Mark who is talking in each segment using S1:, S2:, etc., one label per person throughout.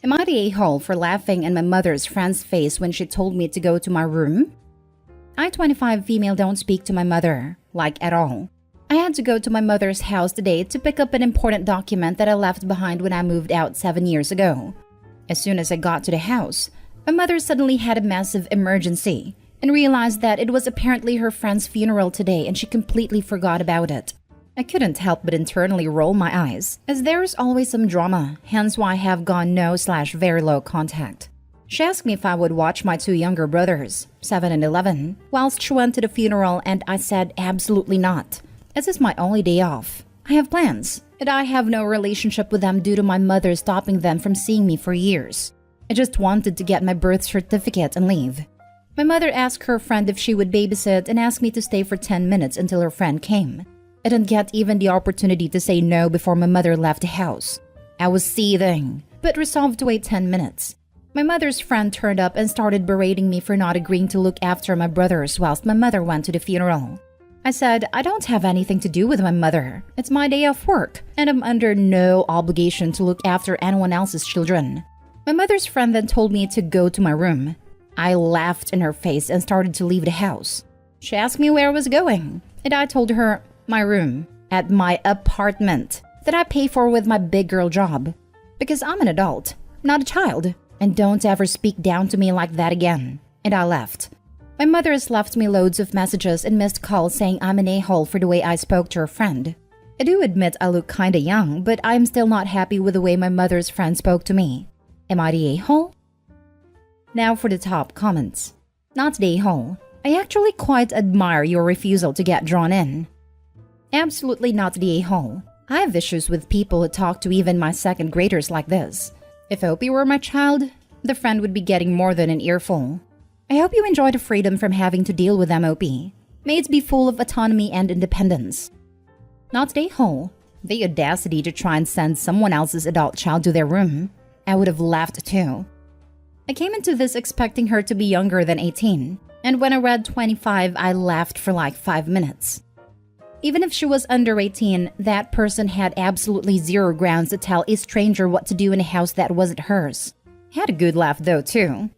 S1: Am I the a-hole for laughing in my mother's friend's face when she told me to go to my room? I, 25 female, don't speak to my mother, like at all. I had to go to my mother's house today to pick up an important document that I left behind when I moved out 7 years ago. As soon as I got to the house, my mother suddenly had a massive emergency and realized that it was apparently her friend's funeral today and she completely forgot about it. I couldn't help but internally roll my eyes, as there is always some drama, hence why I have gone no/very low contact. She asked me if I would watch my 2 younger brothers, 7 and 11, whilst she went to the funeral, and I said absolutely not. This is my only day off. I have plans, and I have no relationship with them due to my mother stopping them from seeing me for years. I just wanted to get my birth certificate and leave. My mother asked her friend if she would babysit and asked me to stay for 10 minutes until her friend came. I didn't get even the opportunity to say no before my mother left the house. I was seething, but resolved to wait 10 minutes. My mother's friend turned up and started berating me for not agreeing to look after my brothers whilst my mother went to the funeral. I said, I don't have anything to do with my mother. It's my day off work, and I'm under no obligation to look after anyone else's children. My mother's friend then told me to go to my room. I laughed in her face and started to leave the house. She asked me where I was going, and I told her, my room, at my apartment, that I pay for with my big girl job. Because I'm an adult, not a child, and don't ever speak down to me like that again. And I left. My mother has left me loads of messages and missed calls saying I'm an a-hole for the way I spoke to her friend. I do admit I look kinda young, but I'm still not happy with the way my mother's friend spoke to me. Am I the a-hole? Now for the top comments. Not the a-hole. I actually quite admire your refusal to get drawn in. Absolutely not the a-hole. I have issues with people who talk to even my second graders like this. If Opie were my child, the friend would be getting more than an earful. I hope you enjoy the freedom from having to deal with them, Opie. May it be full of autonomy and independence. Not the a-hole. The audacity to try and send someone else's adult child to their room. I would have laughed too. I came into this expecting her to be younger than 18, and when I read 25, I laughed for like 5 minutes. Even if she was under 18, that person had absolutely zero grounds to tell a stranger what to do in a house that wasn't hers. Had a good laugh though too.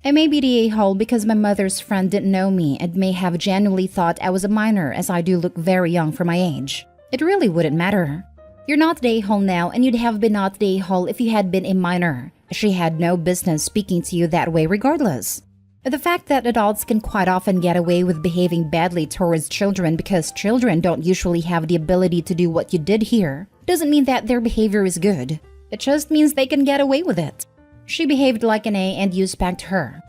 S1: I may be the a-hole because my mother's friend didn't know me and may have genuinely thought I was a minor, as I do look very young for my age. It really wouldn't matter. You're not the a-hole now, and you'd have been not the a-hole if you had been a minor. She had no business speaking to you that way regardless. The fact that adults can quite often get away with behaving badly towards children because children don't usually have the ability to do what you did here doesn't mean that their behavior is good. It just means they can get away with it. She behaved like an A and you spanked her.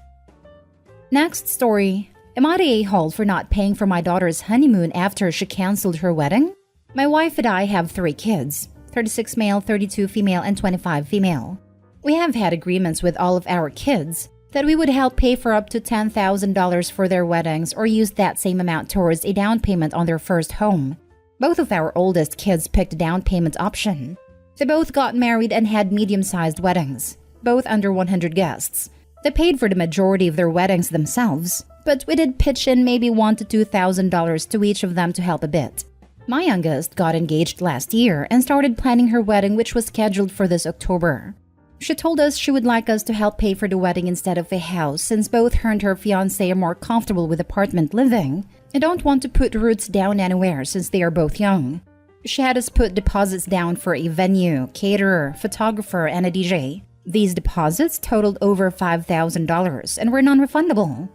S1: Next story. Am I the a-hole for not paying for my daughter's honeymoon after she canceled her wedding? My wife and I have 3 kids, 36 male, 32 female, and 25 female. We have had agreements with all of our kids that we would help pay for up to $10,000 for their weddings or use that same amount towards a down payment on their first home. Both of our oldest kids picked down payment option. They both got married and had medium-sized weddings, both under 100 guests. They paid for the majority of their weddings themselves, but we did pitch in maybe $1,000 to $2,000 to each of them to help a bit. My youngest got engaged last year and started planning her wedding, which was scheduled for this October. She told us she would like us to help pay for the wedding instead of a house, since both her and her fiancé are more comfortable with apartment living and don't want to put roots down anywhere since they are both young. She had us put deposits down for a venue, caterer, photographer, and a DJ. These deposits totaled over $5,000 and were non-refundable.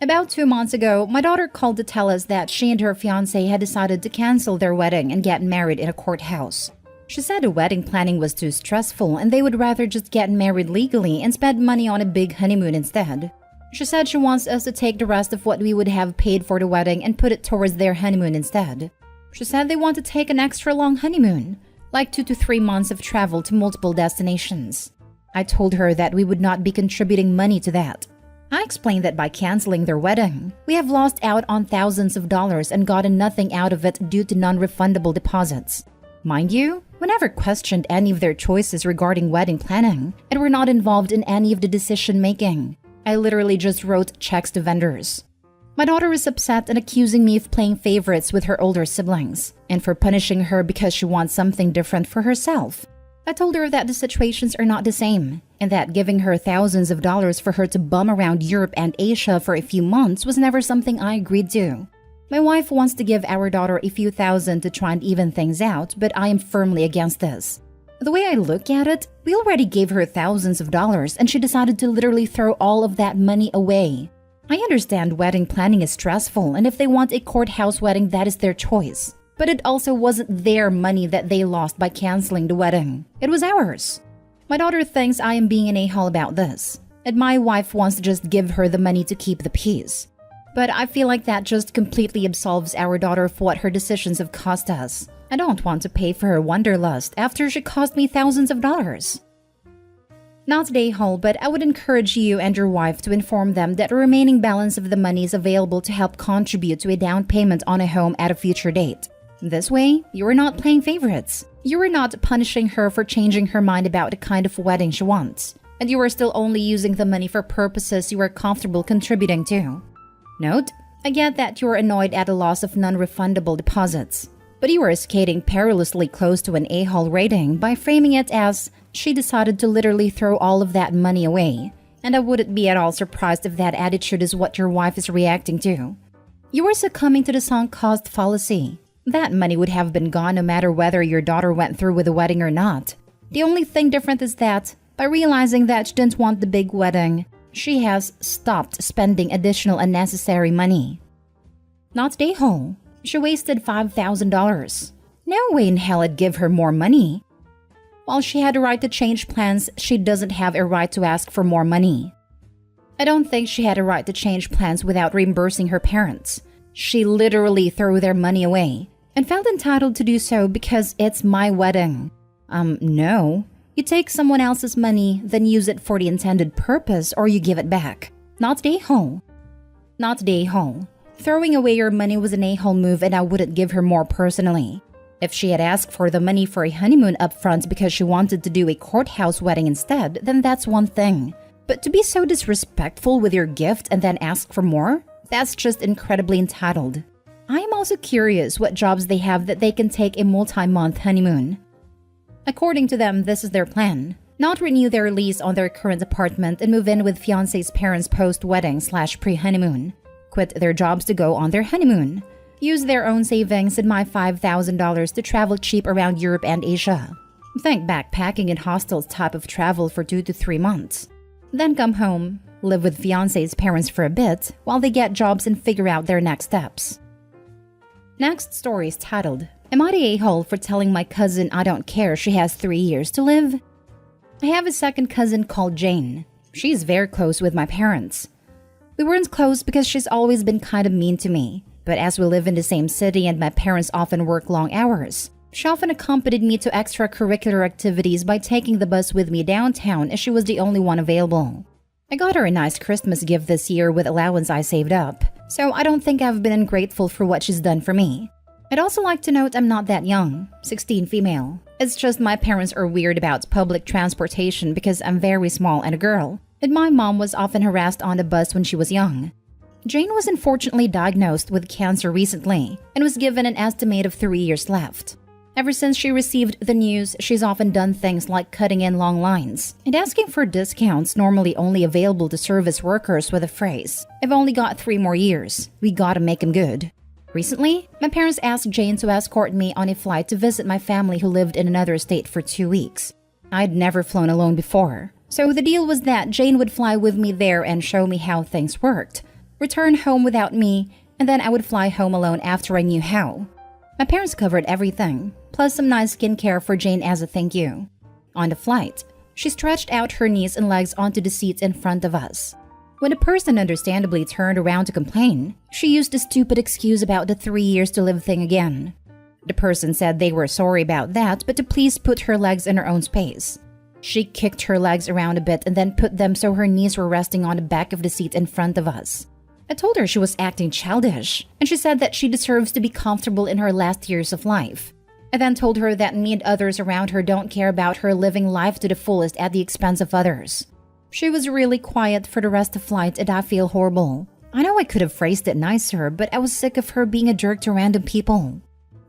S1: About 2 months ago, my daughter called to tell us that she and her fiancé had decided to cancel their wedding and get married in a courthouse. She said the wedding planning was too stressful and they would rather just get married legally and spend money on a big honeymoon instead. She said she wants us to take the rest of what we would have paid for the wedding and put it towards their honeymoon instead. She said they want to take an extra long honeymoon, like 2 to 3 months of travel to multiple destinations. I told her that we would not be contributing money to that. I explained that by canceling their wedding, we have lost out on thousands of dollars and gotten nothing out of it due to non-refundable deposits. Mind you, we never questioned any of their choices regarding wedding planning, and were not involved in any of the decision-making. I literally just wrote checks to vendors. My daughter is upset and accusing me of playing favorites with her older siblings, and for punishing her because she wants something different for herself. I told her that the situations are not the same, and that giving her thousands of dollars for her to bum around Europe and Asia for a few months was never something I agreed to. My wife wants to give our daughter a few thousand to try and even things out, but I am firmly against this. The way I look at it, we already gave her thousands of dollars and she decided to literally throw all of that money away. I understand wedding planning is stressful, and if they want a courthouse wedding, that is their choice. But it also wasn't their money that they lost by canceling the wedding. It was ours. My daughter thinks I am being an a-hole about this, and my wife wants to just give her the money to keep the peace. But I feel like that just completely absolves our daughter of what her decisions have cost us. I don't want to pay for her wanderlust after she cost me thousands of dollars. Not an a-hole, but I would encourage you and your wife to inform them that the remaining balance of the money is available to help contribute to a down payment on a home at a future date. This way, you are not playing favorites. You are not punishing her for changing her mind about the kind of wedding she wants. And you are still only using the money for purposes you are comfortable contributing to. Note, I get that you are annoyed at the loss of non-refundable deposits. But you are skating perilously close to an a-hole rating by framing it as she decided to literally throw all of that money away. And I wouldn't be at all surprised if that attitude is what your wife is reacting to. You are succumbing to the sunk cost fallacy. That money would have been gone no matter whether your daughter went through with the wedding or not. The only thing different is that, by realizing that she didn't want the big wedding, she has stopped spending additional unnecessary money. Not a hole. She wasted $5,000. No way in hell I'd give her more money. While she had a right to change plans, she doesn't have a right to ask for more money. I don't think she had a right to change plans without reimbursing her parents. She literally threw their money away and felt entitled to do so because it's my wedding. No. You take someone else's money, then use it for the intended purpose, or you give it back. Not a hole. Not a hole. Throwing away your money was an a-hole move, and I wouldn't give her more personally. If she had asked for the money for a honeymoon up front because she wanted to do a courthouse wedding instead, then that's one thing. But to be so disrespectful with your gift and then ask for more? That's just incredibly entitled. I am also curious what jobs they have that they can take a multi-month honeymoon. According to them, this is their plan. Not renew their lease on their current apartment and move in with fiancé's parents post-wedding/pre-honeymoon. Quit their jobs to go on their honeymoon. Use their own savings and my $5,000 to travel cheap around Europe and Asia. Think backpacking and hostels type of travel for 2 to 3 months. Then come home, live with fiancé's parents for a bit while they get jobs and figure out their next steps. Next story is titled, Am I the a-hole for telling my cousin I don't care she has 3 years to live? I have a second cousin called Jane. She is very close with my parents. We weren't close because she's always been kind of mean to me, but as we live in the same city and my parents often work long hours, she often accompanied me to extracurricular activities by taking the bus with me downtown as she was the only one available. I got her a nice Christmas gift this year with allowance I saved up, so I don't think I've been ungrateful for what she's done for me. I'd also like to note I'm not that young, 16 female. It's just my parents are weird about public transportation because I'm very small and a girl, and my mom was often harassed on the bus when she was young. Jane was unfortunately diagnosed with cancer recently and was given an estimate of 3 years left. Ever since she received the news, she's often done things like cutting in long lines and asking for discounts normally only available to service workers with the phrase, "I've only got 3 more years. We gotta make 'em good." Recently, my parents asked Jane to escort me on a flight to visit my family who lived in another state for 2 weeks. I'd never flown alone before, so the deal was that Jane would fly with me there and show me how things worked, return home without me, and then I would fly home alone after I knew how. My parents covered everything, plus some nice skincare for Jane as a thank you. On the flight, she stretched out her knees and legs onto the seats in front of us. When the person understandably turned around to complain, she used a stupid excuse about the 3 years to live thing again. The person said they were sorry about that, but to please put her legs in her own space. She kicked her legs around a bit and then put them so her knees were resting on the back of the seat in front of us. I told her she was acting childish, and she said that she deserves to be comfortable in her last years of life. I then told her that me and others around her don't care about her living life to the fullest at the expense of others. She was really quiet for the rest of the flight, and I feel horrible. I know I could have phrased it nicer, but I was sick of her being a jerk to random people.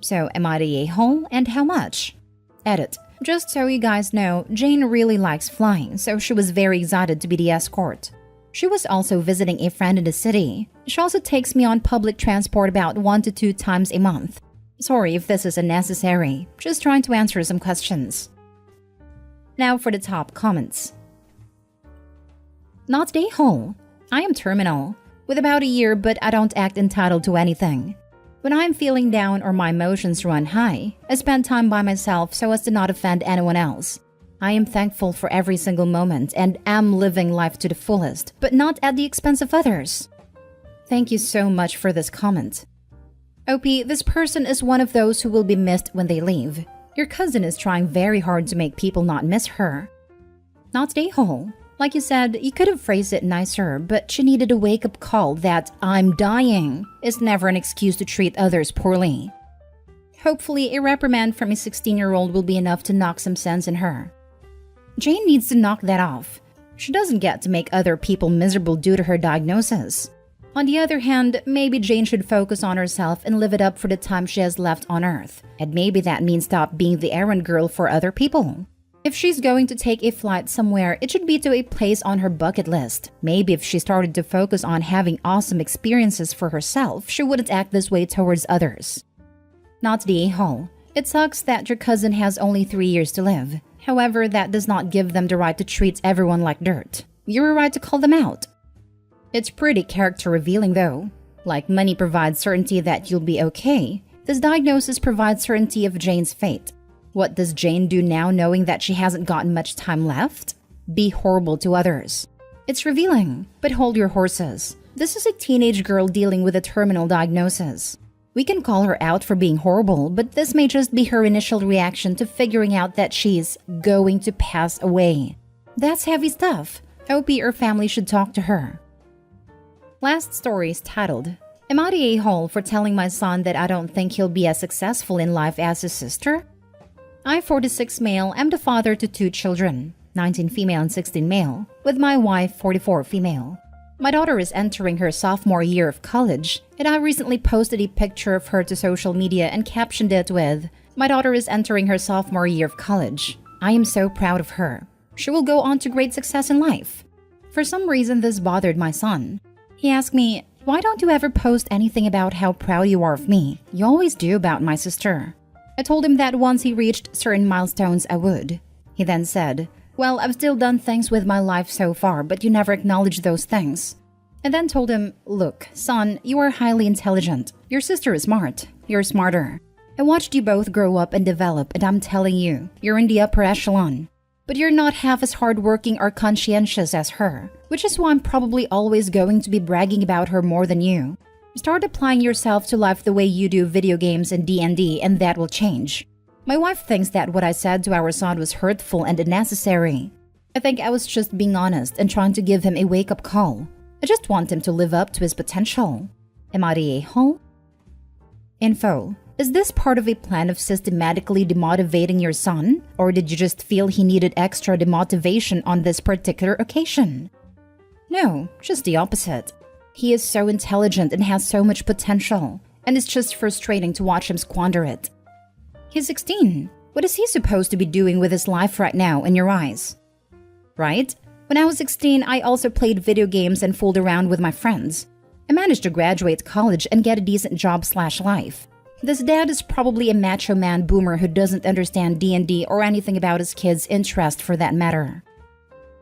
S1: So, am I the a-hole, and how much? Edit. Just so you guys know, Jane really likes flying, so she was very excited to be the escort. She was also visiting a friend in the city. She also takes me on public transport about 1 to 2 times a month. Sorry if this is unnecessary, just trying to answer some questions. Now for the top comments. Not day whole. I am terminal, with about a year, but I don't act entitled to anything. When I'm feeling down or my emotions run high, I spend time by myself so as to not offend anyone else. I am thankful for every single moment and am living life to the fullest, but not at the expense of others. Thank you so much for this comment. OP, this person is one of those who will be missed when they leave. Your cousin is trying very hard to make people not miss her. Not day whole. Like you said, you could have phrased it nicer, but she needed a wake-up call that "I'm dying" is never an excuse to treat others poorly. Hopefully, a reprimand from a 16-year-old will be enough to knock some sense in her. Jane needs to knock that off. She doesn't get to make other people miserable due to her diagnosis. On the other hand, maybe Jane should focus on herself and live it up for the time she has left on Earth. And maybe that means stop being the errand girl for other people. If she's going to take a flight somewhere, it should be to a place on her bucket list. Maybe if she started to focus on having awesome experiences for herself, she wouldn't act this way towards others. Not the a-hole. It sucks that your cousin has only 3 years to live. However, that does not give them the right to treat everyone like dirt. You're right to call them out. It's pretty character revealing though. Like money provides certainty that you'll be okay, this diagnosis provides certainty of Jane's fate. What does Jane do now knowing that she hasn't gotten much time left? Be horrible to others. It's revealing, but hold your horses. This is a teenage girl dealing with a terminal diagnosis. We can call her out for being horrible, but this may just be her initial reaction to figuring out that she's going to pass away. That's heavy stuff. Hope her family should talk to her. Last story is titled, "Am I the a-hole for telling my son that I don't think he'll be as successful in life as his sister?" I, 46 male, am the father to 2 children, 19 female and 16 male, with my wife, 44 female. My daughter is entering her sophomore year of college, and I recently posted a picture of her to social media and captioned it with, "My daughter is entering her sophomore year of college. I am so proud of her. She will go on to great success in life." For some reason, this bothered my son. He asked me, "Why don't you ever post anything about how proud you are of me? You always do about my sister." I told him that once he reached certain milestones, I would. He then said, "Well, I've still done things with my life so far, but you never acknowledge those things." I then told him, "Look, son, you are highly intelligent. Your sister is smart. You're smarter. I watched you both grow up and develop, and I'm telling you, you're in the upper echelon. But you're not half as hardworking or conscientious as her, which is why I'm probably always going to be bragging about her more than you. Start applying yourself to life the way you do video games and D&D, and that will change." My wife thinks that what I said to our son was hurtful and unnecessary. I think I was just being honest and trying to give him a wake-up call. I just want him to live up to his potential. Am I the a-hole? Info. Is this part of a plan of systematically demotivating your son? Or did you just feel he needed extra demotivation on this particular occasion? No, just the opposite. He is so intelligent and has so much potential, and it's just frustrating to watch him squander it. He's 16. What is he supposed to be doing with his life right now in your eyes? Right? When I was 16, I also played video games and fooled around with my friends. I managed to graduate college and get a decent job/life. This dad is probably a macho man boomer who doesn't understand D&D or anything about his kid's interest for that matter.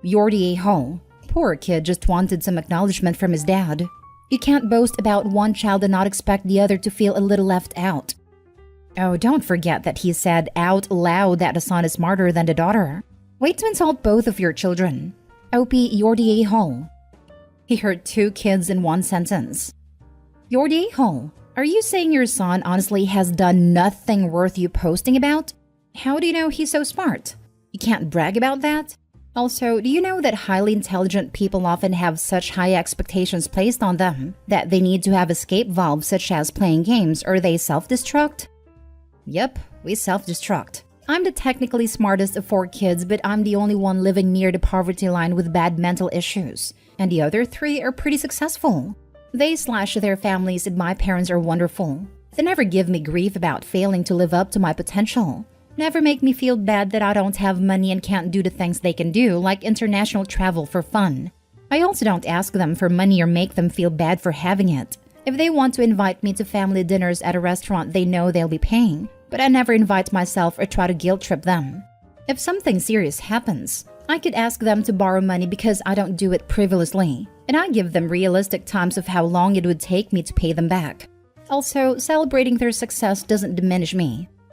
S1: You're the a-hole. Poor kid just wanted some acknowledgement from his dad. You can't boast about one child and not expect the other to feel a little left out. Oh, don't forget that he said out loud that the son is smarter than the daughter. Wait to insult both of your children. OP, you're the a-hole. He heard 2 kids in one sentence. You're the a-hole. Are you saying your son honestly has done nothing worth you posting about? How do you know he's so smart? You can't brag about that? Also, do you know that highly intelligent people often have such high expectations placed on them that they need to have escape valves such as playing games or they self-destruct? Yep, we self-destruct. I'm the technically smartest of 4 kids, but I'm the only one living near the poverty line with bad mental issues. And the other 3 are pretty successful. They/their families and my parents are wonderful. They never give me grief about failing to live up to my potential. Never make me feel bad that I don't have money and can't do the things they can do, like international travel for fun. I also don't ask them for money or make them feel bad for having it. If they want to invite me to family dinners at a restaurant, they know they'll be paying. But I never invite myself or try to guilt trip them. If something serious happens, I could ask them to borrow money because I don't do it frivolously. And I give them realistic times of how long it would take me to pay them back. Also, celebrating their success doesn't diminish me.